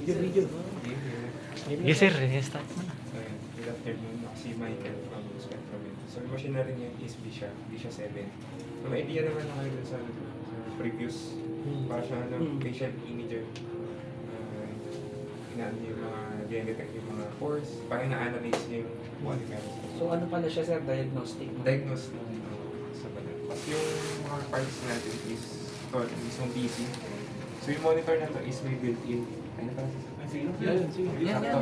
Video. Yes sir, start mo na. So, yun. Good afternoon. Ako si Michael from Spectrum. So, yung machine natin yung is Visha 7. So, may idea naman na kayo dun sa previous. Para siya facial imager. Inaano yung mga detect yung mga pores. Para na-analyze niya yung body chemistry. So ano pala siya sir? Diagnostic? Diagnostic sa balat. Tapos yung mga parts natin is ito, isang PC. So, yung monitor na to is may built-in. Ano pa?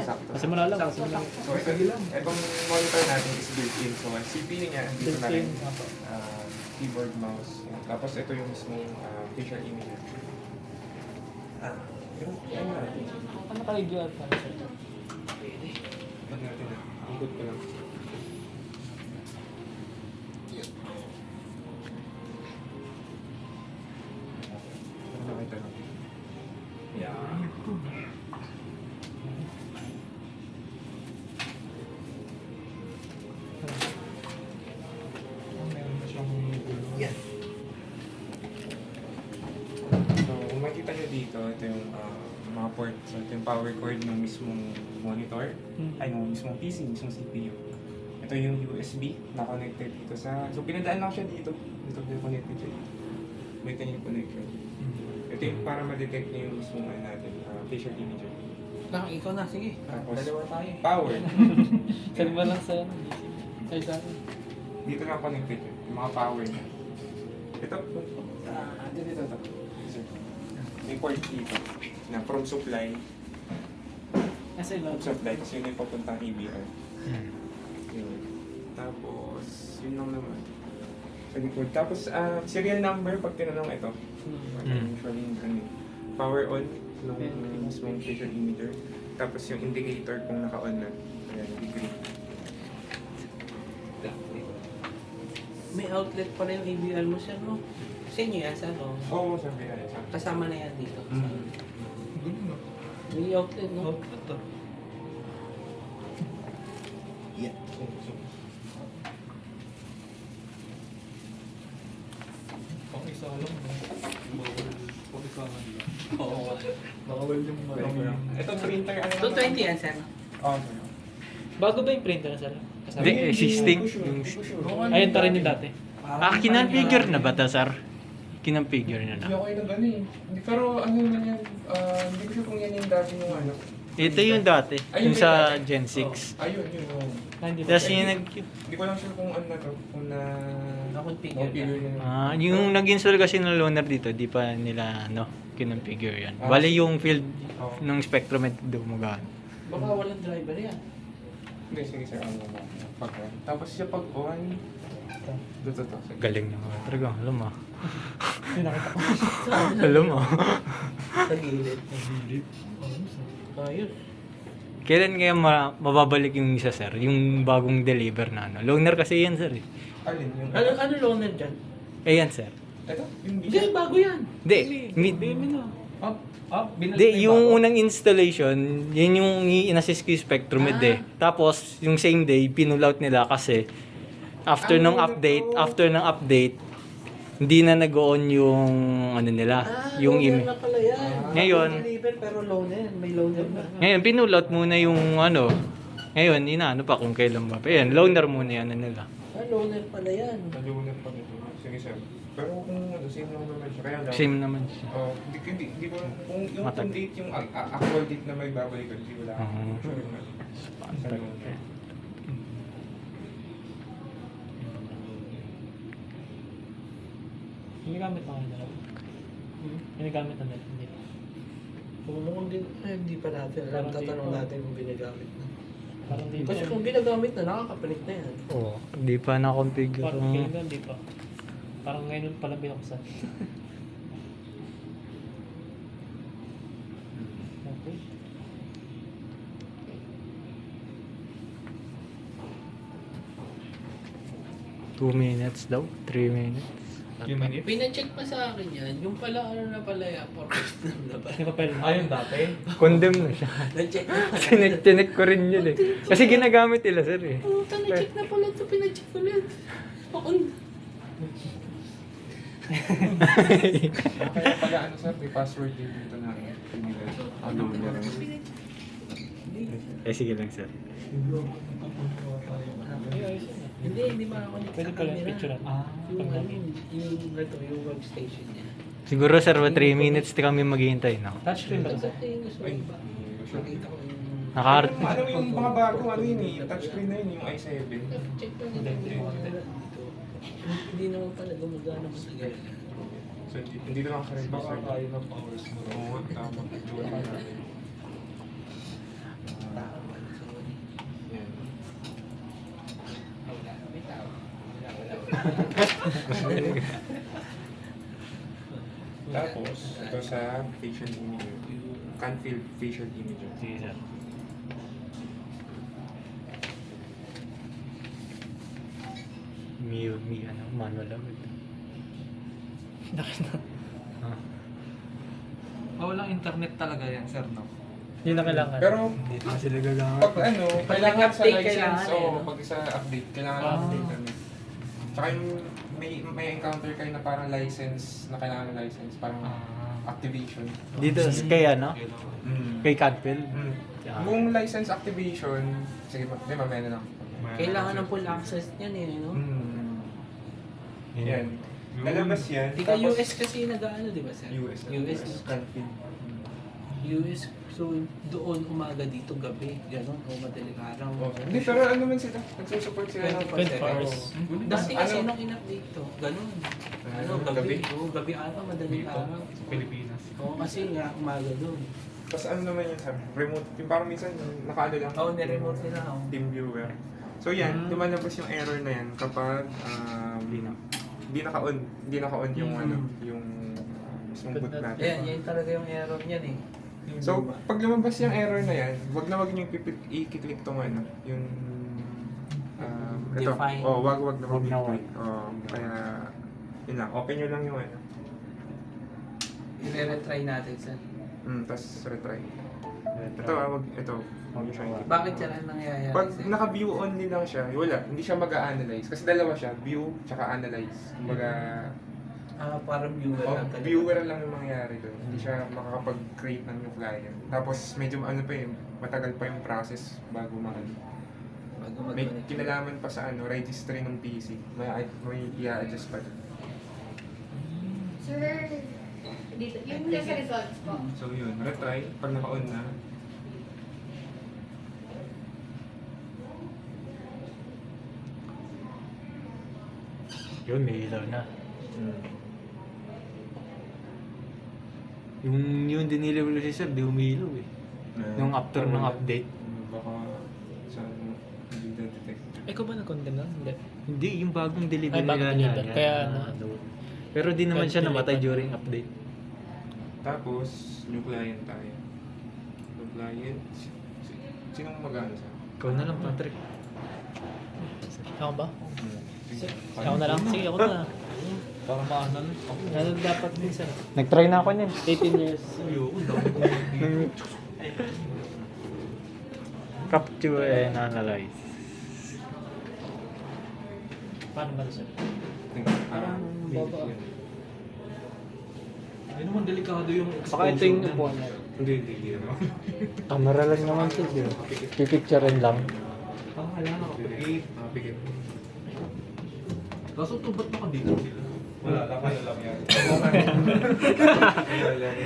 Sakto. Kasi mo na lang. Sakto. So, itong monitor natin is built-in. So, ang CPU niya, dito na rin. Keyboard, mouse. Yan. Tapos, ito yung mismong facial image. Pero, yan natin. Ano ka-review at para sir? Ito natin na. Ikot ko lang. Ano nakita lang? Yan. Yes. So, kung makikita nyo dito, ito yung mga port. So, ito yung power cord ng mismong monitor. Ay, ng mismong PC, mismong CPU. Ito yung USB na connected dito sa... So, pinadaan lang siya dito. Dito connected siya. May kanyang connection. Ito yung para ma-detect niyo yung mismong natin, facial imager. Ikaw na, sige. Tapos, Dalawa tayo. power. Sabi mo lang sa sa Dito na connected yun. Yung mga power niya. Ito. Dito. Sir. May port dito. Na from supply. Kasi From supply. Kasi yun yung papuntang ABR. Yun. Tapos, yun lang naman. Sa likod. Tapos, serial number, pag tinanong ito. Usually, power on nung mismong facial imager. Tapos yung indicator kung naka-on na. Ayan, degree. May outlet pa rin yung ABR mo sir, no? Sa inyo yan, sir, no? Oo, sabi na yan. Kasama na yan dito. Mm. May outlet, no? Yeah. isa lang. Oo. Bawal yung Ito printer, ano 220 yan, sir. Oo. Bago ba yung printer sir? Hindi, existing. Ayun pa rin yung dati. Kinonfigure na ba ito, sir? Kinonfigure na Hindi na. ako yung gano'n eh. Pero ano naman yan, hindi ko sure kung yan yung dati yung ano. Ito yung dati, yung sa Gen 6. Ayun, yun. Tapos yung Hindi ko lang sure kung ano na to, kung na... Na-configure na. yung nag-install kasi ng loaner dito, di pa nila, kinonfigure yan. Bali yung field ng Spectrum dumugano. Baka walang driver yan. Hindi, sige sir, ano mo. Pag-on. Tapos siya pag-on, dito to. Sige. Galing na nga. Talaga, alam mo. Nakita ko. Alam mo. Sa gilid. Ayos. Kailan kaya mababalik yung isa, sir? Yung bagong deliver na ano. Loaner kasi yan, sir. Alin yung... Ano loaner dyan? Eh yan, sir. Ito? Yung Hindi, bago yan. Hindi. Binalik Hindi, yung unang installation, yun yung in-assist ko yung Spectrum eh. Tapos, yung same day, pinull out nila kasi after ng update, hindi na nag-on yung ano nila, yung loaner na pala yan. Ngayon. Deliver pero loaner. May loaner na. Ngayon, pinull out muna yung ano. Ngayon, inaano pa kung kailan ba. Pero yan, loaner muna yan nila. Loaner pala yan. Nalunan pa nito. Sige sir. Pero kung ano, same lang naman siya. Kaya lang. Same naman siya. Hindi ko kung yung Matag- date, yung actual date na may babalik ko, hindi ko lang. Mhm. Sure naman. Sa loaner. Ginagamit na nila. Ginagamit na nila. Hindi. Kung din, hindi pa natin. Alam, Parang tatanong dito. natin kung ginagamit na. Parang dito. Kasi kung ginagamit na, nakakapalit na yan. Oo, hindi pa na-configure. Parang kailan hindi pa. Parang ngayon pa lang binuksan. Okay. Two minutes daw, 3 minutes. Pinacheck pa sa akin yan. Yung pala, ano na pala yan, purpose na ba? May papel na. Ayun dati. Condemn na siya. Na-check na pala. Tinek ko rin yun eh. Kasi ginagamit nila, sir eh. Puta, na-check na pala ito. Pinacheck ulit. Kaya pala ano sir, may password din dito na ano niya rin. Sige lang, sir. Hindi ba ako Pwede pala yung picture. Yung workstation niya. Siguro, sir, 3 minutes kami maghihintay, no? Touchscreen ba ito? Ay, Nakita ko yung... Ano yung mga bago, ano yun eh, touchscreen na yun, yung i7. Check ko yung hindi naman pala gumagana matagal. So, hindi na makaregister. Kaya ng powers mo. Oo nga, tama. Yan. Tapos, ito sa facial image. Canfield facial image. Sige, sir. Manual lang ito. Nakita. Walang internet talaga yan, sir, no? Hindi na kailangan. Pero, Hindi na sila gagamit. pag ano, kailangan sa update, license, kailangan eh, o no? pag sa update, kailangan update ano. Tsaka yung may encounter kayo na parang license, na kailangan ng license, parang activation. Dito, kay ano? Mm. Kay Cadfield. Mm. Yeah. Kung license activation, sige, di mamaya na lang. Kailangan ng full access niyan eh, no? Mm. Yan. Lalabas yan. Tika tapos- US kasi nag-ano, di ba, sir? US. US. Canfield. US, so doon umaga dito gabi, gano'n, o madaling araw. Hindi, pero ano man sila, nagsusupport sila ng 24 hours. Dati kasi Ano? nung in-update to, gano'n. Ano, gabi? gabi. Oo, gabi araw, madaling araw. Sa Pilipinas. Oo, kasi nga umaga doon. Tapos ano naman yun sabi, remote, yung parang minsan nakaano lang. Oo, niremote nila ako. Team viewer. So yan, lumalabas yung error na yan kapag hindi naka-on yung ano, yung mismong boot natin. Ayan, yan talaga yung error niyan eh. So, pag lumabas yung error na yan, wag niyo i-click tong ano, yung ito. Define. Oh, wag na Wag na mag-click. Kaya yun lang, open nyo lang yung ano. I-retry natin, sir. Tapos retry. Ito ito. Wag nyo siya i-click. Bakit yan ang nangyayari, Pag sir? naka-view only lang siya, wala, hindi siya mag-a-analyze. Kasi dalawa siya, view tsaka analyze. Kumbaga, Parang viewer lang talaga. viewer lang yung mangyayari doon. Hindi siya makakapag-create ng new client. Tapos medyo ano pa yun, matagal pa yung process bago Bago may mag-connect. kinalaman pa sa ano, registry ng PC. May i-adjust pa doon. Sir, dito, yung nasa results po. So yun, retry. Pag naka-on na, Yun, may ilaw na. Yung diniliw si sir, di umilaw eh. Nung after ng update. Baka sa ano, hindi na-detect. Ikaw ba nag-condemn na? Hindi. Hindi, yung bagong delivery Ay, bagong nila deliver. niya. Kaya na-load. Pero di naman siya namatay during update. Tapos, new client tayo. New client. Sinong mag-ano sa? Ikaw na lang, Patrick. Ako ba? Sige. Ako na lang? Sige, ako na. Para maano lang. Ano dapat din, sir? Nag-try na ako niyan. 18 years. Capture and analyze. Paano ba, sir? Parang baba. Ay naman, delikado yung Baka ito yung upuan niya. Hindi. Camera lang naman ito, di ba? Pipicturein lang. Wala na ako. Pigit. Kaso ito, ba't nakadito sila? Wala, lakay lang yan.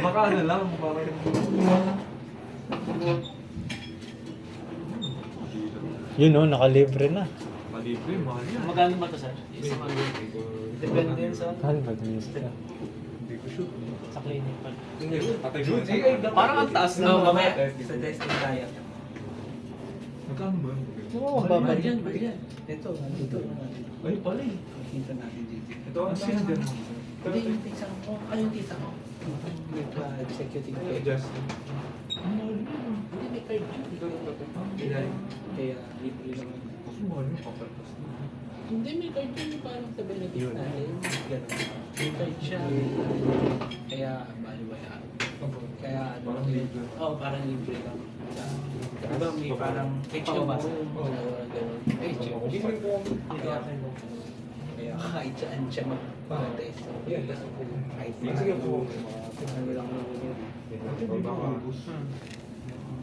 Baka ano lang, parang... Yun o, nakalibre na. Malibre, mahal yan. Magkano ba ito, sir? Isang ano. Depende yun sa Ano ba din yun? Hindi ko sure. sa clinic pa. Hindi, patay mo. Parang ang taas No, na. mamaya. Sa testing tayo. Magkano ba yun? Oo, Baba dyan, ba dyan? Ito, nandito. Ay, pala eh. Makita natin dito. Ito, Ang sinadyan mo. Hindi, yung tita ko. Yung tita ko. Executive pay. Adjust. Ang mahal yun. Hindi, may card yun. Kaya, libre naman. Kaso mahal yun, paperless na. Hindi, may card yun. Parang sa benefits natin. Ganun. May card siya. Kaya, baliwala. Kaya, ano, Parang libre. Oo, parang libre lang. Diba, may parang HMO. Ganun. HMO. Kaya kahit saan siya Test. Yan. Sige po. Ano lang naman yun. Baka.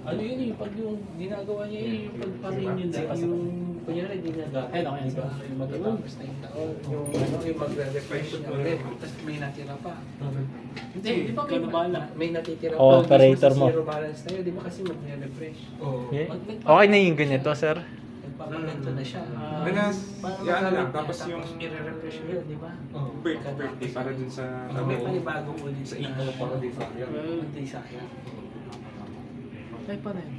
Ano yun eh, pag yung ginagawa niya eh, yung pagparin yun dahil yung, kunyari di niya gamit, Ayun, okay, di ba? Yung matatapos na yung taon, yung ano, yung magre-refresh niya ulit, tapos may natira pa. Hindi, di ba ikaw na bahala? May natitira Oh, pa. operator Mismo mo. sa zero balance tayo, di ba kasi magre-refresh? Yeah. Okay na yung ganito, sir. Nagpapaganto na siya. Manas, Parang yan magamit lang. niya, Tapos yung i-refresh mo yun, di ba? birthday para dun sa Pag may panibagong ulit sa na email para din sa akin. hindi sayang. Ay, paano yun?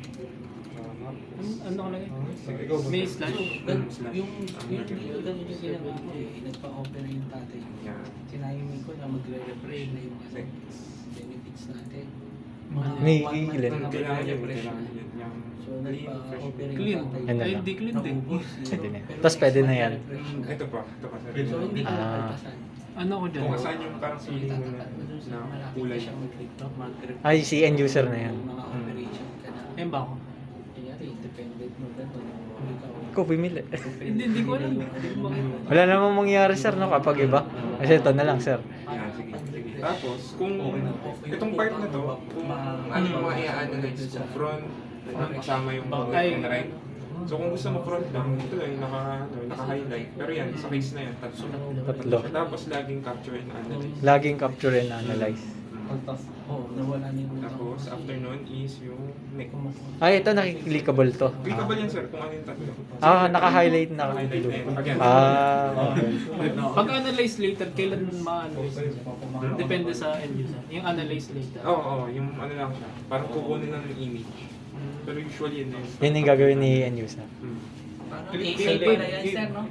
Ano ka lagay? Sige, ikaw. May slash? Yung ganun yung ginawa ko eh, nagpa-opera yung tatay. Yan. Sinayang ko na magre-refresh na yung ano, benefits natin. May one month ilan? na Kailangan yan, magre-refresh kailangan na. yan. Yung So nagpa-opera yung Clean. tatay. Ano Ay, lang? di clean din. Pwede na yan. Tapos pwede na yan. ito pa sir. So hindi ka Ah. nakalpasan. Ano ko dyan? Kung saan yung parang So feeling mo itatapat mo dun sa na malapit kulay. na siya mag-refresh. Ay, si end user na yan. Mga operation ka na. Ayun ba ako? Kunyari, independent mo ganun. Ikaw pumili. Hindi ko alam. Wala namang mangyayari, sir, no, kapag iba. Kasi ito na lang, sir. Yan, sige. Tapos, kung itong part na to, kung ano yung mga i-analyze kung front, kasama yung Ay. left and right. So kung gusto mo front lang, ito lang yung naka-highlight. Pero yan, sa case na yan, tatlo. Tatlo. Tapos laging capture and analyze. Laging capture and analyze. Oo, nawala niya yung Tapos after nun is yung neck. Ay, ito nakiklikable to. Clickable yan sir, kung ano yung tatlo. Ah, naka-highlight na. Naka-highlight na yan. Pag yan. Ah, okay. Pag-analyze later, kailan ma-analyze? Depende sa end user. Yung analyze later. Oo, yung ano lang siya. Parang kukunin lang ng image. Pero usually yun na yun. Yan yung gagawin ni end user. Parang Click- AC click- pala yan, click- sir, no?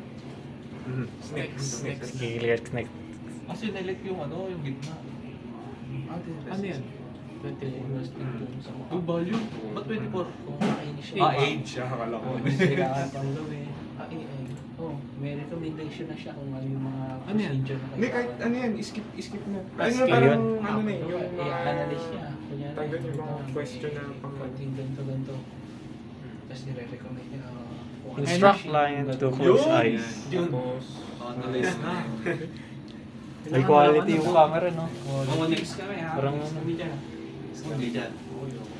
Next. Next, next. Kasi nilik yung ano, yung gitna. Ano yan? 2 value? Ba't 24? Kung makinis siya. Age siya, akala ko. Kailangan pang gawin. Oh, may recommendation na siya kung ano yung mga Ano yan? procedure na Hindi, kahit ano yan, skip na. Ano Skip nga parang, yun? ano na yun, yung mga... i-analyze niya. Kunyari, Tanggal yung mga question na pang... konting ganito. Tapos nire-recommend niya. kung ano Instruct siya, client to gagawin. close Yun! eyes. Tapos... Analyze na. May quality yung camera, no? Mga next kami ha. Parang- Next kami dyan. Hindi dyan.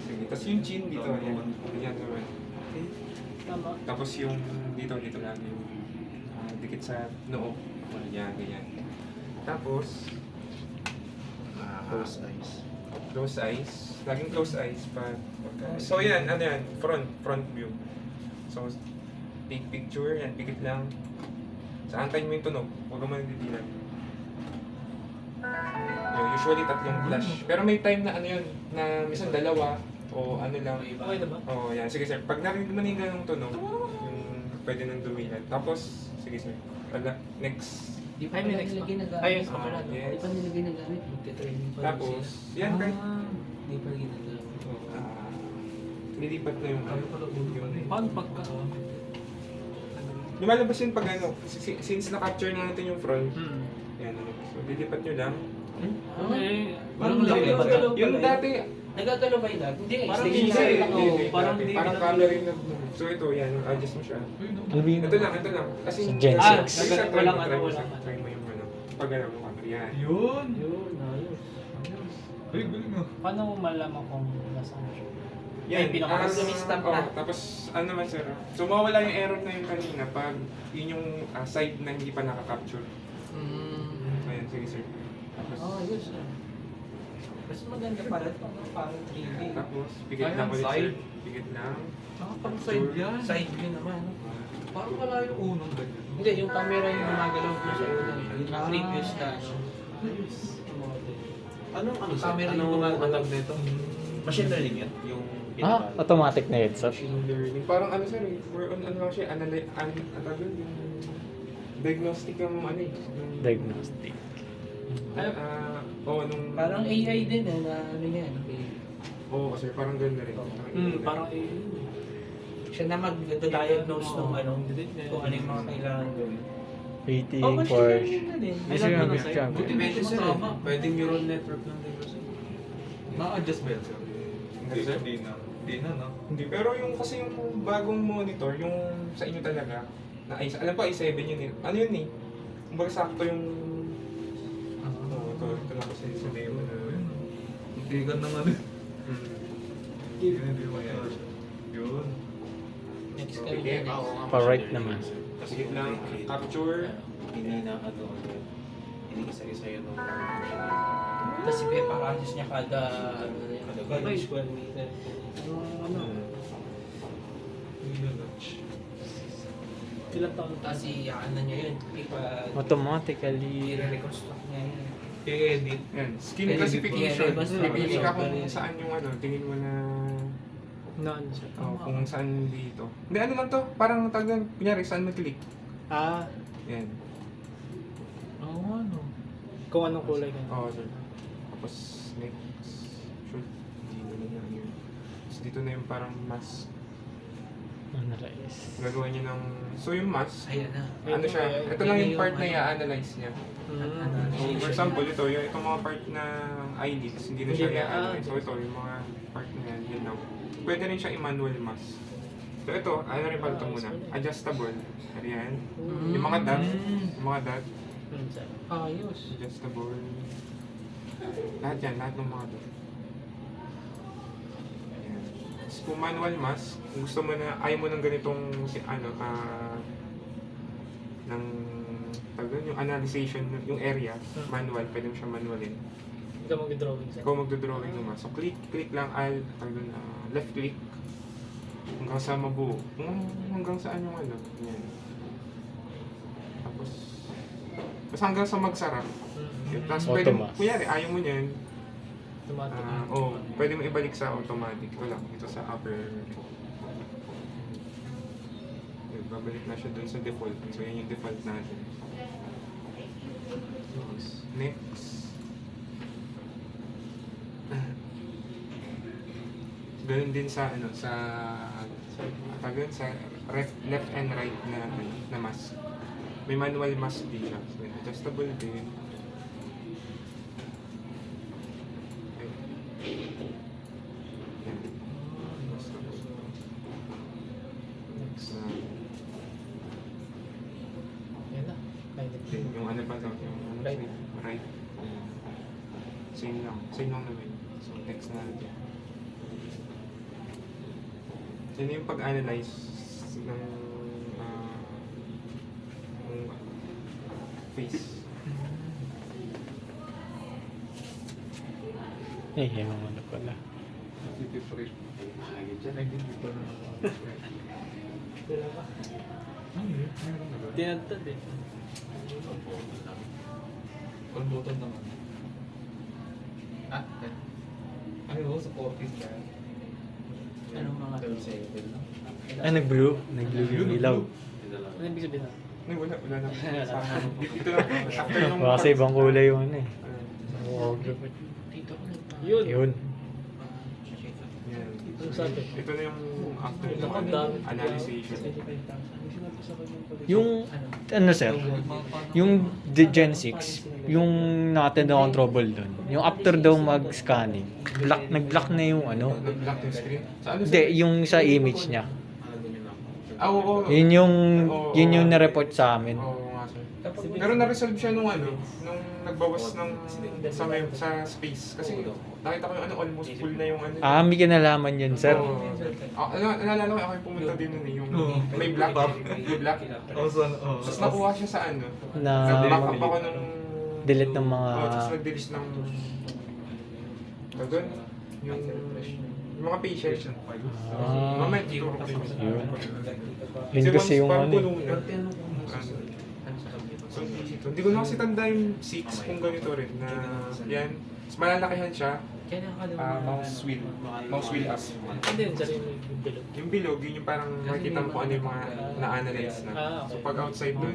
Sige, tapos yung chin dito, yan. Yan naman. Tama. Tapos yung dito lagi yung dikit sa noo. Yan, ganyan. Tapos, Close eyes. close eyes. Laging close eyes so yan, ano yan, front view. So, take picture, yan, pikit lang. Sa antayin mo yung tunog, huwag ka mandidilan. Usually tatlong flash. Pero may time na ano yun, na minsan dalawa, o ano lang. Okay na ba? Oo, yan. Sige sir, pag narinig mo na yung ganong tunog, yung pwede nang dumilan. Tapos, sige sir, next. Di pa Ay, may nila next pa. ginagamit. Ay, yes, Wala, no? yes. Di pa nila ginagamit. Magte-training pa. Tapos, yan kahit Di pa ginagamit. nilipat na yung Paano pagka? lumalabas yun pag ano, since na-capture na natin yung front, Hmm. yan ano. So, lilipat nyo lang. Eh, Parang parang laki laki ba? ba? Yung dati, Nagagalaw ba yun? Hindi, Parang station hindi, sa eh. lang. Oo, parang dati. hindi Parang na- camera yung so ito, yan, adjust mo siya. Ano ba yun? Ito lang. Kasi, Sa Gen Ah, 6. Isa, try walang mo, ano, try mo, walang isa. Try mo yung ano. Pag ano mo camera, yan. Yun! Yun, ayos. Ay, galing ah. Paano mo malaman kung nasa siya? Yan, Ay, pinaka- Sumistop na. tapos ano naman sir, so mawala yung error na yung kanina pag yun yung side na hindi pa nakaka-capture. Ayan, sige sir. Tapos, Oh, ayos. Mas maganda pala ito. Parang 3D. tapos pigit Ayan, lang ulit sir. side. Pigit lang. Saka pang side yan. Side view naman. Parang wala yung unong ganyan. Hindi, yung camera yung gumagalaw mo sa unang. Yung previous na. Anong ano sir? Camera yung Anong gumagalaw. alam nito? Machine learning yan? Yung Ah, automatic na headset. Machine learning. Parang ano sir, we're on ano lang siya, yung diagnostic yung ano eh. yung- Diagnostic. nung... Parang AI din eh, na ano yan. Oo, kasi parang ganda rin. Parang Siya na mag-diagnose ng ano, kung ano yung mga kailangan gawin. Waiting Oh, machine for... learning na din. Ay, sige, Meron na siya. Buti medyo sir eh. Tama. Pwedeng neural network lang din kasi. Na-adjust ba yan sir? Hindi, sir. Hindi na. Hindi na, no? Hindi, pero yung kasi yung bagong monitor, yung sa inyo talaga, na alam ko i7 yun eh. Ano yun eh? Kumbaga sakto yung lang kasi sa demo na. Tigan ng ano. Hmm. Yun. Next ka Okay. rin. Pa-right naman. Sige lang, capture. Hindi na ano, hindi isa-isa yun. Tapos si Pepa Radius niya kada ano na yun, kada square meter. Ano? Ilang taon Tapos ano niya yun, Automatically. i-reconstruct niya yun. I-edit. Yan, skin Pwede classification. basta Pipili ka kung basta- saan yung ano, tingin mo na na ano siya? kung saan dito. Hindi, ano lang to, parang tagang, kunyari, saan mag-click. Ah, Yan. Oo, ano. kung anong kulay ka. Oo, sir. Tapos, next. Sure. Dito na yan yun. Tapos dito na yung parang mask. Analyze. Gagawa niya ng... So, yung mask, Ayan na. ano siya, ito lang yung part na i-analyze niya. Mm. So, for example, ito, yung itong mga part na eyelids, hindi na siya Hindi na, i-analyze. So, ito, yung mga part na yan, yun lang. Pwede rin siya i-manual mask. So, ito, ano rin pala ito muna? Adjustable. Ayan. Yung mga dot, yung mga dot, Ayos. adjustable. Lahat yan, lahat ng mga dot. Ayan. Tapos kung manual mask, kung gusto mo na, ayaw mo ng ganitong, ng, yung analyzation, yung area, manual, pwede mo siya manualin. Ikaw mag-drawing sa. Ikaw magdodrawing naman. So, click lang left click hanggang sa mabuo. Hanggang saan yung ano. Yan. Tapos hanggang sa magsara. Tapos pwede mo, Automatic. kunyari, ayaw mo niyan. Automatic. Pwede mo ibalik sa automatic. Ito lang, ito sa upper. Yun, babalik na siya dun sa default. So, yan yung default natin. Next. Ganun din sa left and right na mask. May manual mask din siya. So, adjustable din. Okay. Yan. Adjustable. Next na. Yan na. Then, yung ano pa daw, yung Right. right. Same lang naman. So, next na natin. Yan yung pag-analyze ng face. Yung ano pala. Tinadtad eh. All button naman. Ano, supportive ka. Anong mga Ah, nag-blue. Nag-blue yung ilaw. Ano ibig sabihin na? Ay, wala na. Dito lang. After nung... Baka sa ibang kulay yung ano eh. Dito ko Yun. Yun. Yan. Ano sabi? Ito na yung after Ito, nung ang dami. analyzation. Yung, ano sir, yung Gen 6, yung natin daw ang trouble doon. Yung after daw mag-scanning, nag-block na yung ano. Nag-block yung screen? Sa ano? Hindi, yung sa image niya. Oo. Yun yung na-report sa amin. Oo nga sir. Pero na-resolve siya nung nagbawas ng sa space. Kasi nakita ko yung almost full na yung ano. Ah, may kinalaman yun, sir. Oo. Naalala ko ako yung pumunta din nun eh, yung may black. May black. Tapos nakuha siya sa ano. Nag-back up ako nung... Delete ng mga... Tapos nag-delete ng... Doon, yung mga patient. Mamaya, turo ko yun. Yun. Yun kasi yung parang ano. puno na. So, hindi ko na kasi tanda yung 6 kung ganito rin na yan. Mas malalakihan siya, mouse wheel up. Hindi yun, sir, yung bilog. Yung bilog, yun yung parang makikita mo kung ano yung mga na-analyze na. Ah, okay. So pag outside doon,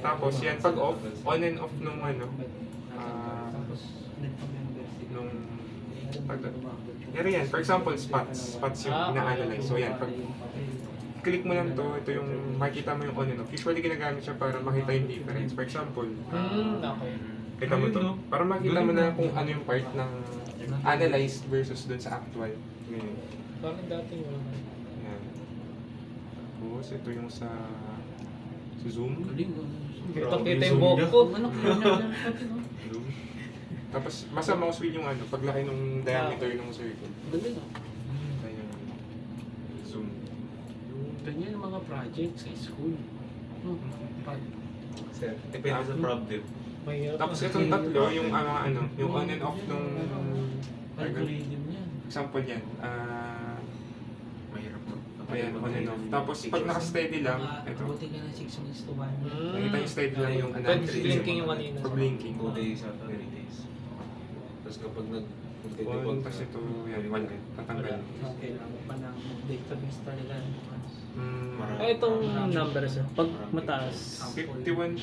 tapos yan, pag off, on and off nung ano, nung yan, for example, spots yung ina-analyze. So yan, pag click mo lang to, ito yung makikita mo yung on and off. Usually ginagamit siya para makita yung difference. For example, Okay. kita mo to, para makita mo na kung ano yung part ng analyzed versus dun sa actual. Ngayon. Bakit dati wala na? Yan. Tapos ito yung sa Zoom. Kita yung buhok ko. Ano kaya na Zoom. Tapos, basta mouse wheel yung ano, paglaki ng diameter ng circle. Ganda no? Kaya yung zoom. Ganyan yung mga project sa school. Sir, depende sa problem. Mahirap. Tapos itong tatlo, yung mga ano, yung on and off nung Algorithm yan. example yan. Mahirap to. Ayan, on and off. Tapos pag naka-steady lang, ito. Buti ka na 6 months to 1. Nakita yung steady lang yung Pwede analysis. blinking yung kanina. For blinking. 2 days at 3 days. Tapos kapag One, nag-default tapos ito, yan, wala. Tatanggal. Kailangan pa ng database talaga. Itong numbers, pag mataas, 51%.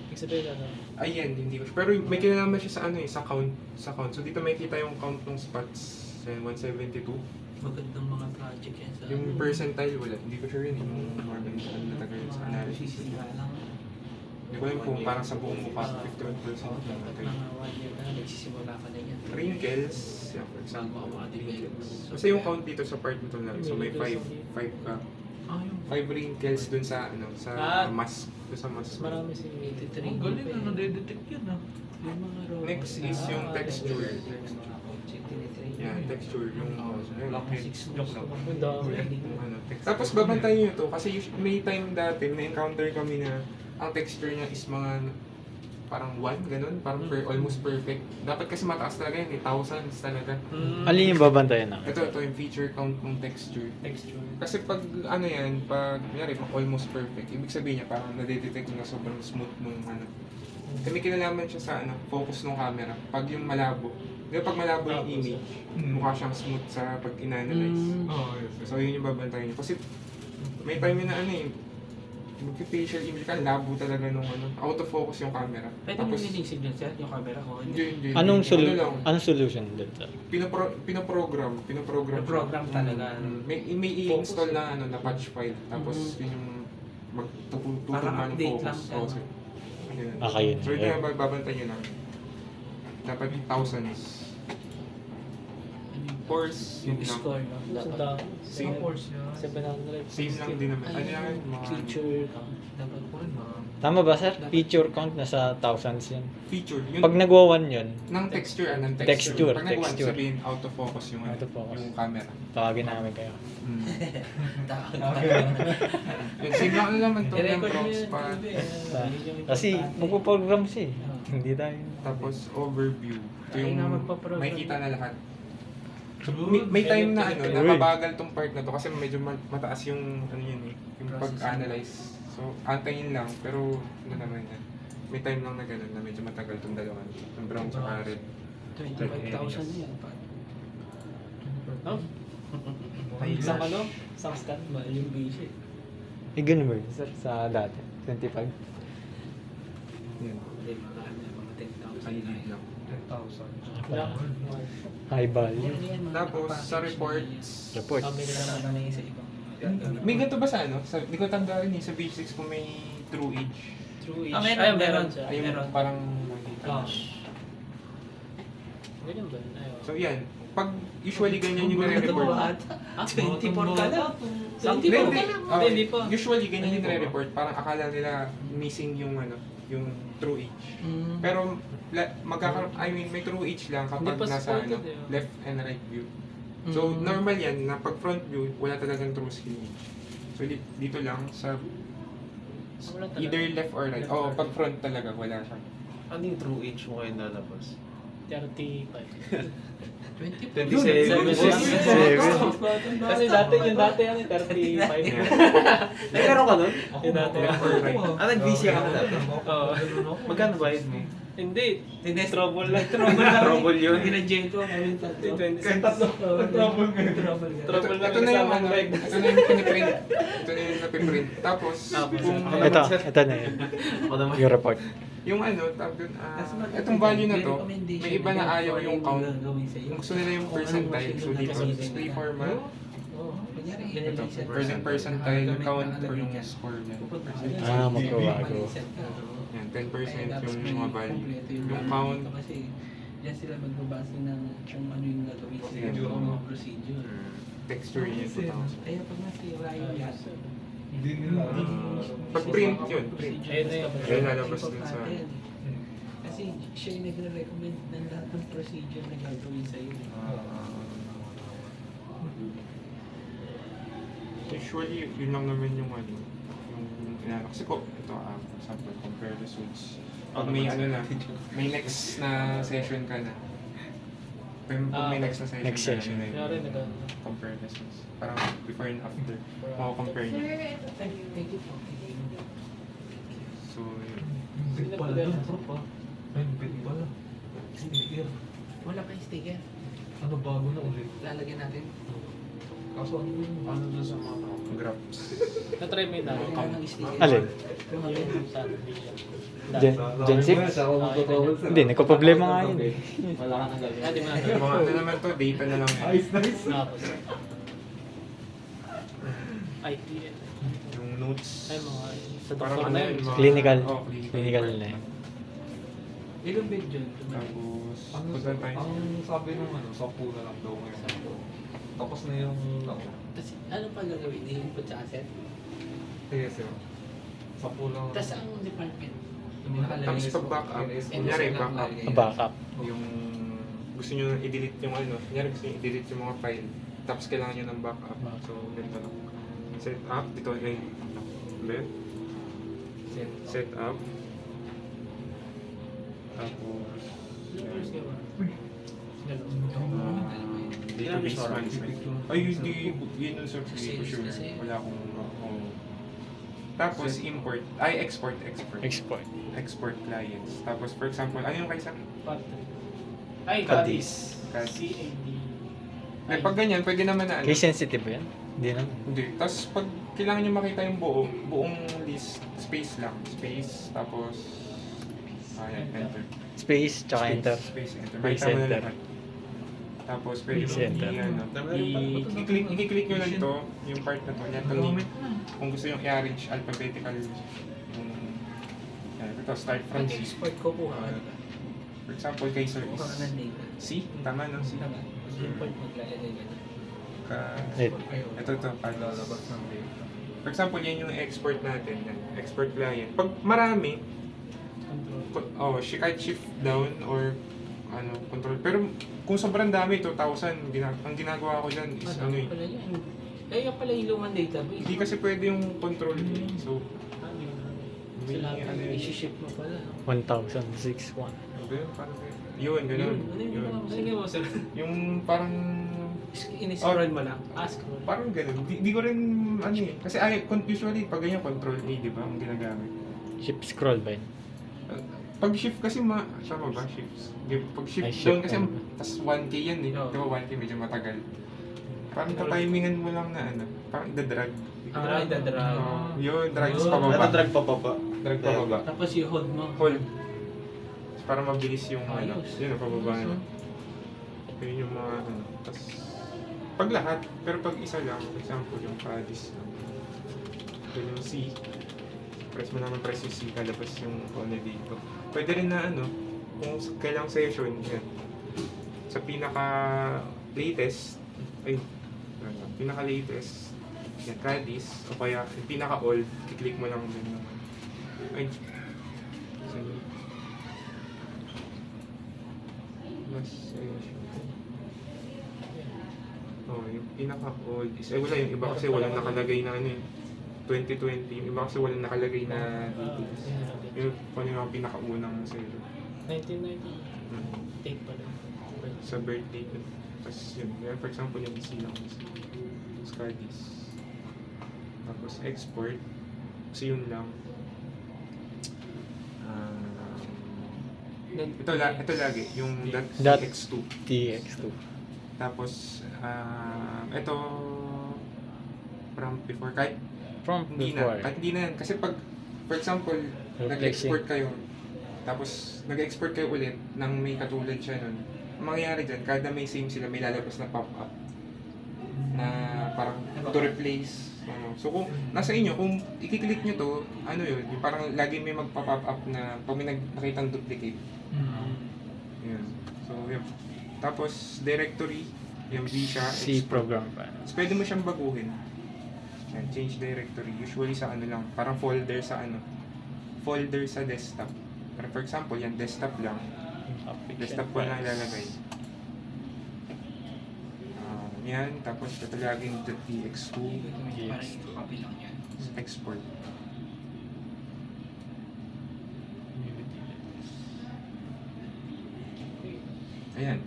ibig sabihin ano? Ayan, hindi ko. Pero may kinalaman siya sa ano eh, sa count. So dito may kita yung count ng spots. Ayan, 172. Magandang mga project yan sa... Yung percentile, wala. Hindi ko sure yun. Yung marble na tagal sa analysis. Hindi ko alam kung parang sa buong mukha, 51% lang. Dapat mga 1 year na, nagsisimula ka na yan. Wrinkles, yeah, for example. Basta yung count dito sa part nito lang. So may 5 ka. Ah, yung 5 wrinkles dun sa ano, sa mask. Dun sa mask. Marami si 83. Ang galing na nadedetect yun ah. Yung mga robots Next is yung texture. Yan, texture. Yung Blockhead. Joke lang. Ang dami. ano, tapos babantayan nyo to kasi may time dati na-encounter kami na ang texture niya is mga parang 1, ganun, parang almost perfect. Dapat kasi mataas talaga yun, thousands talaga. Alin yung babantayan na? Ito yung feature count ng texture. Texture. Kasi pag ano yan, pag kunyari, pag almost perfect, ibig sabihin niya parang nadedetect na sobrang smooth nung ano. Kasi may kinalaman siya sa ano, focus ng camera. Pag yung malabo, di ba pag malabo yung image, mukha siyang smooth sa pag in-analyze. Oh, yes. So yun yung babantayan niyo. Kasi may time yun na ano eh, mag-facial image ka, labo talaga nung ano, out of focus yung camera. Pwede mo yung signal sir, yung camera ko. hindi. Anong Ano lang, anong solution dito? pinoprogram Program talaga. May i-install na ano na patch file tapos yun yung magtututunan Parang ng update focus. lang siya. So, yun. Okay, yun. So ito yung babantayan nyo lang. Dapat thousands. Force, Yung yun lang. score, no? Sa Dapat. dami. Same. Force niya. 700. Same lang din naman. Ano yan? Mga Feature count. Dapat po rin, Tama ba sir? Feature count nasa thousands yun. feature. Yun, Pag nagwa 1 yun, ng texture, ng texture. Texture, Pag nag-one, texture. sabihin out of focus yung, Out of focus. yung camera. tawagin namin kayo. Yun, same lang ano naman to. Yung I-record mo props yun. pa. Kasi magpo-program siya eh. Hindi tayo. Tapos overview. Ito Ay, yung na magpaprogram. makikita na lahat. So, may time na ano, na mabagal tong part na to kasi medyo mataas yung ano yun eh, yung pag-analyze. So, antayin lang, pero ano naman yan. May time lang na gano'n na medyo matagal tong dalawa. Yung brown sa red. 25,000 na yan. Oh, isang ano? Isang scan? Mahal yung basic. Eh, ganun ba yun, sir? Sa dati? 25? Yan. Hindi, mga ano, mga 10,000. Kalilid lang. 10,000. Lang. High value. Tapos, sa reports, Report. Pamili na naman na yung sa ibang. may ganito ba sa ano? Sa, di ko tandaan eh, sa basics kung may true age. True age. Ah, meron, Ay, meron. siya. Ay, yung Meron. parang nakita. Ah. Ganyan ba? Ayun. So, yan. Pag usually ganyan yung nare-report. 24 ka lang. 24 Hindi, ka hindi. lang. Ah, Hindi pa. Usually ganyan yung nare-report. Parang akala nila missing yung ano, yung true age. Pero I mean may true age lang kapag Hindi pa nasa ano, spotted eh. left and right view. So normal yan na pag front view wala talagang true screen age. So dito lang sa Wala talaga. either left or right. Oh, pag front talaga wala siya. Ano yung true age mo kayo nalabas? 35. 27. Kasi dati yung dati yan, 35. Nagkaroon ka nun? Yung dati. Left or right. Nag-busy ka na dati? Oo. Magkano bayad mo? Hindi. Trouble lang. Trouble yun. Ginadyan ko, kami tatlo. 26. Trouble ka. Trouble lang Ito na yung kasama ano, ng leg. ito na yung piniprint. Ito na yung napiprint. Tapos kung Ito na yun. Ako naman. Yung report. yung ano, tawag dun, itong value na to, may iba na ayaw yung count. Kung gusto nila yung percentile, so dito, display format, ito, yung percentile count or yung score niya. Ah, magbabago. Yan, 10% yung mga value. Yung count, Kasi diyan sila magbabase ng kung ano yung gagawin sila. Yan. Yung mga procedure. texture niya, 2,000. Kaya pag nasira yung laso, Pag print yun, print. Ayun na yun. Ayun lalabas dun sa... Kasi siya yung nagre-recommend ng lahat ng procedure na gagawin sa'yo. Usually, yun lang naman yung ano, yung inaano. Kasi ko, ito for example, compare results. Pag may ano na, may next na session ka na. Pag may next na session Next ka session. na, Kaya rin, compare results. Parang before and after. Compare Sir, niya. ito po yung... Thank you po. So, yun. Big pala dun, bro pa. Ay, big pala. Sticker. Wala pa yung sticker. Ano, bago na ulit. Lalagyan natin. Kaso ano dun sa mga tao? Graphs. Na-try mo yun na. Wala nang sticker. Alin? Yung alin. Sa video. Gen 6? Hindi, nagko-problema nga yun eh. Wala ka nang gagawin. Hindi mo na. Yung mga ano naman to, data na lang. yan. Tapos. IPN. Yung notes. Ay, mga sa Parang doktor ano na yun, yun. mga- Clinical. Oh, Clinical na yun. Ilang bed yun? Tapos, Ano, punta tayo. ang sabi nung ano, 10 na lang daw ngayon. Tapos na yung ako. Tapos ano pa gagawin? I-input sa asset? Sige, sir. 10 lang. Tapos ang department? Yung nakalagay Tapos sa pag backup, NS. kunyari backup, Backup. yung gusto nyo i-delete yung ano, kunyari gusto nyo i-delete yung mga file, tapos kailangan nyo ng backup. So, ganito lang. Set up, dito ay ulit. Set up. Tapos, database management. Ay, hindi, yun yung sir, hindi ko sure. Wala akong, tapos import, ay export. Export. Export clients. Tapos, for example, ano yung kaysa? Part 3. Ay, Cadiz. Cadiz. CAD. Eh, pag ganyan, pwede naman na ano. Case sensitive ba yan? Hindi naman. Hindi. Tapos, pag kailangan nyo makita yung buong list, space lang. Space, tapos, ayan, enter. Space, tsaka enter. Space, enter. Space, Makita mo na enter. lahat. Tapos, pwede Space, mo enter. i-click nyo lang to, yung part na to. Yan, to kung gusto yung i-arrange alphabetical, yung, ito, start from Pag C. export ko kuha ka na. For example, kay Sir Kuha ka is ng data. C. Tama, no? C. Tama. Tapos import maglalagay ka na. Wait. Ito, Lalabas ng data. For example, yan yung export natin. Yan. Export client. Pag marami, kahit shift down or ano, control. Pero kung sobrang dami, 2,000, ang ginagawa ko dyan is ano eh. Pala yan. Kaya pala yung lumang database. Hindi kasi pwede yung control eh. So, Sa lahat ano ng yun. isi-ship mo pala. 1,061. Ano ba yun? Parang yun, ganun. Ano yung Yun. ginawa mo? Ano ginawa mo, sir? Yung parang, In-scroll mo lang. Scroll. parang ganun. Di ko rin, ano eh. Kasi usually, pag ganyan, control A, di ba, ang ginagamit. Shift scroll ba yun? Pag shift kasi tama ba? Shifts. Pag shift Ay, shift doon kasi, ano ba? tas 1K yan eh. Oo. Di ba 1K medyo matagal. Parang tatimingan mo lang na ano, parang ida-drag. Dadrag. Yun, drag pababa. Drag pa pa. Drag pababa. Tapos yung hold mo. Hold. Para mabilis yung ano, Ayos. yun ang pababa na. Yun yung mga ano, tas pag lahat, pero pag isa lang, for example, yung Cadiz lang. Yun yung C. Press mo naman press yung C, kalabas yung ano dito. Pwede rin na ano, kung kailang session, yan. Sa pinaka-latest, pinaka-latest, yan, Cadiz, o kaya yung pinaka-old, i-click mo lang din yung, last session. Oh, yung pinaka-old is, wala yung iba kasi walang nakalagay na ano eh. 2020, yung iba kasi walang nakalagay na details. Yung kung ano yung mga pinakaunang zero. 1990. Take pa rin. Sa birthday ko. Tapos yun, yeah, for example yung EC lang is Cadiz. Tapos export. Kasi yun lang. Ito lagi, yung Dot .txt2. TX2. Tapos, ito from before, kahit From hindi before. na, kahit hindi na yan. Kasi pag, for example, nag-export kayo, tapos nag-export kayo ulit ng may katulad siya nun, ang mangyayari dyan, kada may same sila, may lalabas na pop-up na parang to replace. So kung nasa inyo, kung i-click nyo to, ano yun, yung parang lagi may magpa-pop up na pag may nakitang duplicate. Yun. So yun. Tapos directory, yung V siya, C export. program pa. So, pwede mo siyang baguhin. Yan, change directory. Usually sa ano lang, parang folder sa ano. Folder sa desktop. Pero for example, yan desktop lang. Desktop ko lang ilalagay. Yan, tapos tatalagin .txt Parang copy lang yan. export. Ayan,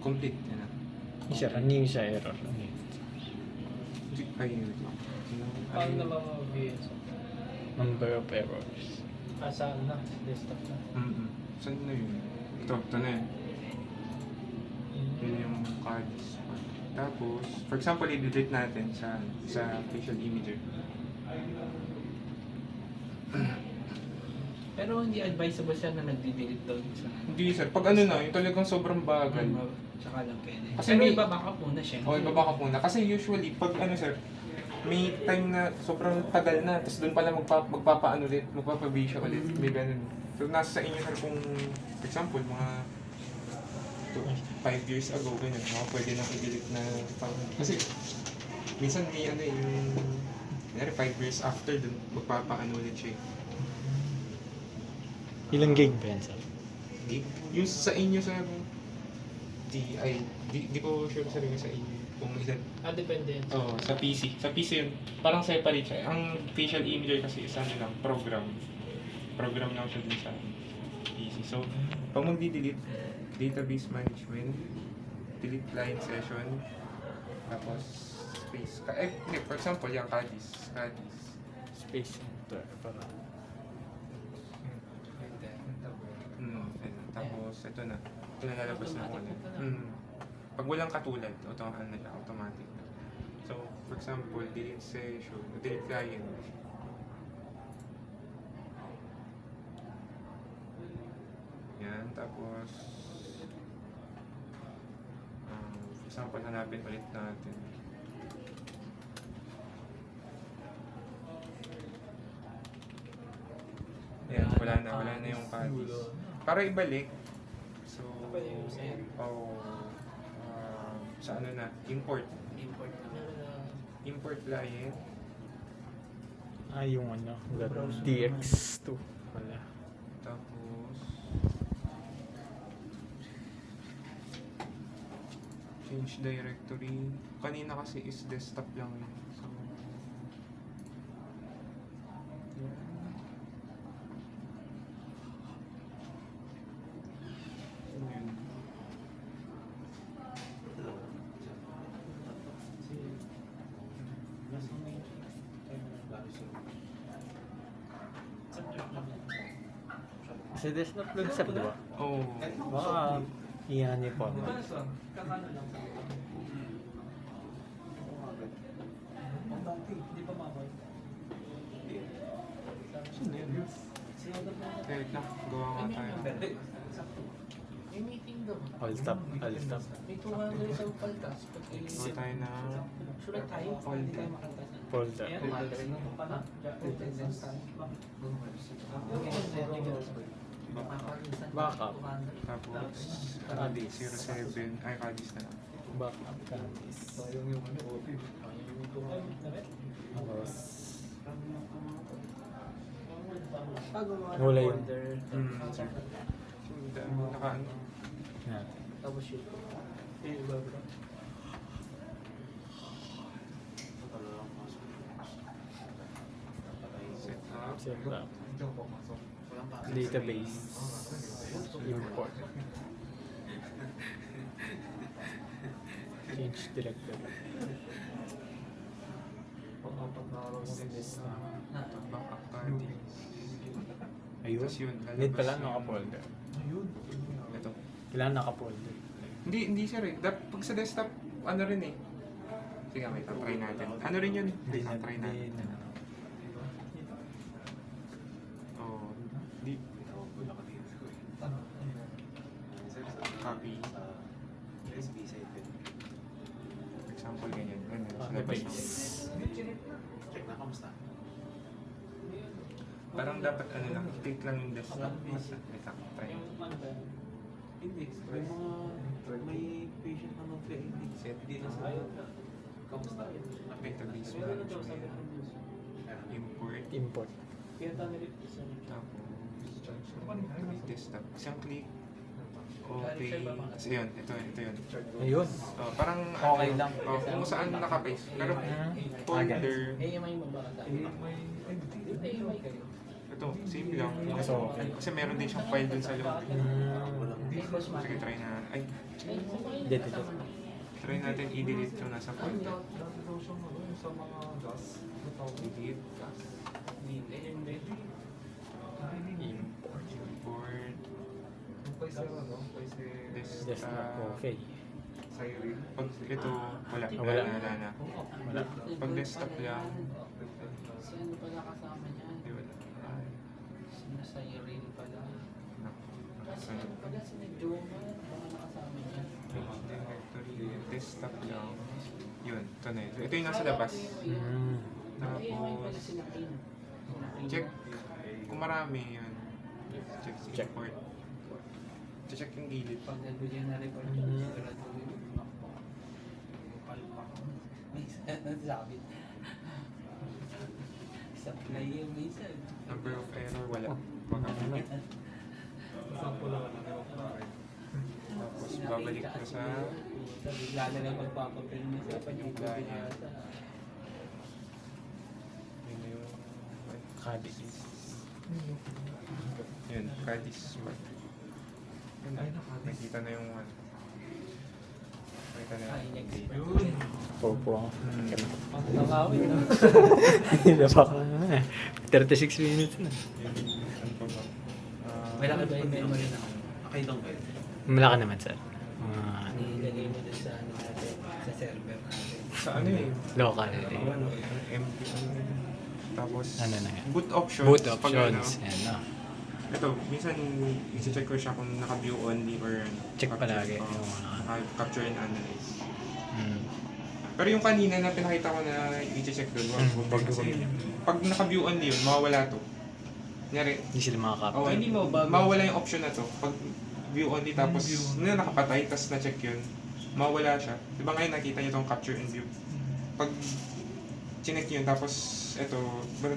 complete. Yan na. Hindi siya error. Ay, wait lang. Paano na ma-view yun? Number of errors. Saan na? Desktop na. Saan na yun? Ito na yun. Yun yung cards. Tapos, for example, i-delete natin sa facial imager. Pero hindi advisable siya na nag-delete doon sa... Hindi sir, pag ano na, yung talagang sobrang bagal. Tsaka lang pwede. Kasi Pero may- iba baka muna siya. O, ibaba ka muna. Kasi usually, pag ano sir, may time na sobrang tagal na, tapos doon pala magpapaano ulit, magpapabisya ulit, may ganun. So, nasa sa inyo sir kung, for example, mga 5 years ago, ganyan, mga pwede nang i-delete na kasi, minsan may ano yung, 5 years after doon, magpapaano ulit siya. Ilang gig ba yan, sir? Yung sa inyo sir, di ko sure sir yung sa inyo kung ilan. Depende yan. Oo, sa PC. Sa PC yun, parang separate siya. Ang facial imager kasi isa ano lang, program. Program lang siya dun sa PC. So, pag mag-delete, database management, delete line session, tapos space. Hindi, for example, yung Cadis. Space center. Para. Tapos, ito na. Ito na lalabas na ako na. Pag walang katulad, automatic na. So, for example, delete session, delete client. Yan, tapos, for example, hanapin ulit natin. Yan, wala na yung Cadis. Para ibalik, so, sa ano na, import client, Yung ano, DX2. Wala. tapos, change directory, kanina kasi is desktop lang yun, so, yun. Kasi desktop lang, sir, di ba? Oh, Baka iyan niyo po. wait lang, gawa nga tayo. May meeting daw. All stop. May 200 sa paltas. Gawa tayo na, Sulat tayo. Hindi tayo makaltas. Folder. Backup. tapos, Cadis. 07, ay Cadis na lang. Backup Cadis. Tapos, wala yun. Sir. Naka-ano? Yan. Tapos yun. Set up. Set up. Database. Import. Change directory. Backup Cadis. Ayun. Tapos yun, Need pala lalabas yung- naka-folder. Ito. Kailangan naka-folder. Hindi sir eh. Pag sa desktop, ano rin eh. Sige, wait, try natin. Ano rin yun? Try natin. Oh, di. Copy. For example, ganyan. Sa labas ng- Parang dapat ano lang, i-click lang yung desktop. Wait lang, try. Hindi. May mga may patient na mag-hindi. Set. Kamusta? Database management. Import. Import. Tapos, Desktop. Isang click. Okay. So yun, ito yun. Ayun. Parang Okay lang. kung saan nakapaste. Pero folder, Eh, may mabata. may kayo. ito, same lang. Kasi meron din siyang file dun sa loob. Sige, try na. Ay, Dito. try natin i-delete yung nasa folder. Sa mga gas. Delete. Hindi. Import. Kaysa ano? Kaysa Desktop. Okay. siren. Pag ito, wala. Wala. Wala na. Pag desktop lang, Si ano pala kasama niya? di wala. Ay, Nasa Irene pala. naku. Kasi Ano? ano pala si Joma, baka nakasama niya. Directory, desktop lang. Yun, ito na yun. Ito yung nasa labas. Tapos, check kung marami yun. Check sa import. Check yung gilid. Pag nagbigyan na report yun, siguraduhin yung palpak. May sabi. Sa play yung minsan. Number of error, wala. Wala. Sample lang ano yung pare. Tapos babalik ko sa Bigla na lang magpapapil mo sa pag-ibigay sa yun na yung Kadis. yun, Kadis. Yun na, nakita na yung ano. Nakita na ay yung next. Popo. Nakawin, no? Hindi pa ka na eh. 36 minutes na. yun, ano pa ba? Malaki ba yung memory na? Okay lang ba? Malaki naman sir. Nilagay mo dun sa ano natin, sa server natin. Sa ano eh? Local. Ano, MP, ano yun? Tapos, Ano na yan? boot options. Boot pag options. ano, Yan na. ito, minsan i-check ko siya kung naka-view only or ano. Check capture, palagi oo, yung mga- capture and analyze. Mm. Pero yung kanina na pinakita ko na i-check doon, Wag kasi pag naka-view only yun, mawawala to. Kunyari, Hindi sila makakapit. oh, Hindi mo bago. mawawala yung option na to. Pag view only tapos nakapatay, tapos na-check yun, mawawala siya. Di ba ngayon nakita niyo itong capture and view? Pag chinek yun, tapos ito,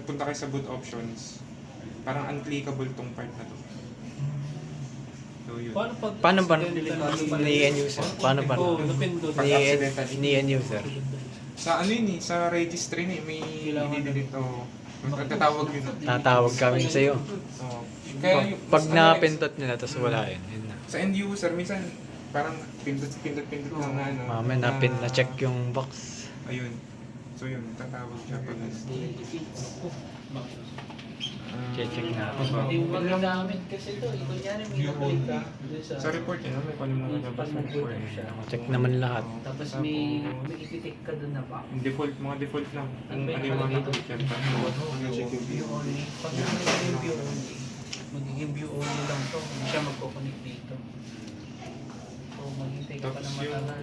punta kayo sa boot options, parang unclickable tong part na to. So yun. Paano ba ni end user? Paano ba Oo, napindot. Pag ni accidentally. ni end user? Sa ano yun eh, sa registry na eh, may i-delete o magtatawag yun. Tatawag kami sa iyo. Oo. Kaya yung, Pag ano, napindot nila tapos wala yun. Yun na. sa end user, minsan parang pindot lang na ano. Mamaya na check yung box. Ayun. So yun, tatawag siya pag Check natin. Hindi mo magagamit kasi ito. Kunyari may na-click ka dun Sa report yun, may kung ano mga labas ng report. Check naman lahat. Tapos may ititik ka dun na ba? Default, mga default lang. Kung ano yung mga nakikita yan. Check yung View only. Pag nagiging view only, magiging view only lang to. Hindi siya magkoconnect dito. So maghintay ka pa ng matagal.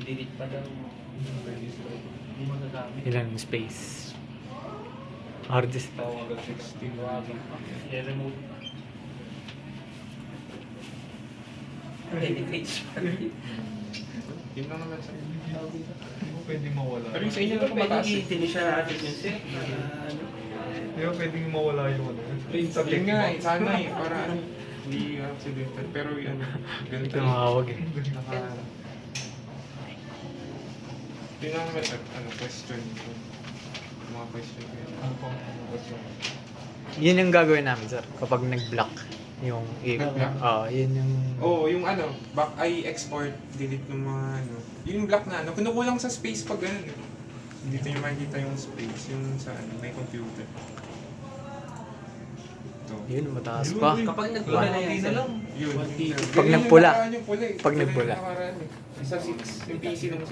Delete pa daw. Hindi mo gagamit. Ilan yung space? Hard disk. Tawagan 16. I-remove. Dedicates pa rin. Yun lang naman sa Hindi mo pwedeng mawala. Pero yung sa inyo lang kung mataas. i-finish na natin yun, sir. Ano? Hindi mo pwedeng mawala yung ano. Yun nga eh, sana eh, para ano, hindi accidental. Pero ano, ganun tayo. Tumawag eh. Naka... Yun lang naman, ano, question. Mga question ko yun. Ano pang question? Yun yung gagawin namin sir. Kapag nag-block yung Nag-block? yun yung Oo, yung ano, back ay export, delete ng mga ano. Yung block na ano, kinukulang sa space pag ganun. Dito nyo makikita yung space, yung sa ano, may computer. Ito. yun mataas pa. Kapag nagpula na yan, sir. Yun. Pag Ganyan yung nagpula. nakaraan yung pula eh. Pag Ganyan yung nagpula. nakaraan eh. Sa 6, yung PC ng 6.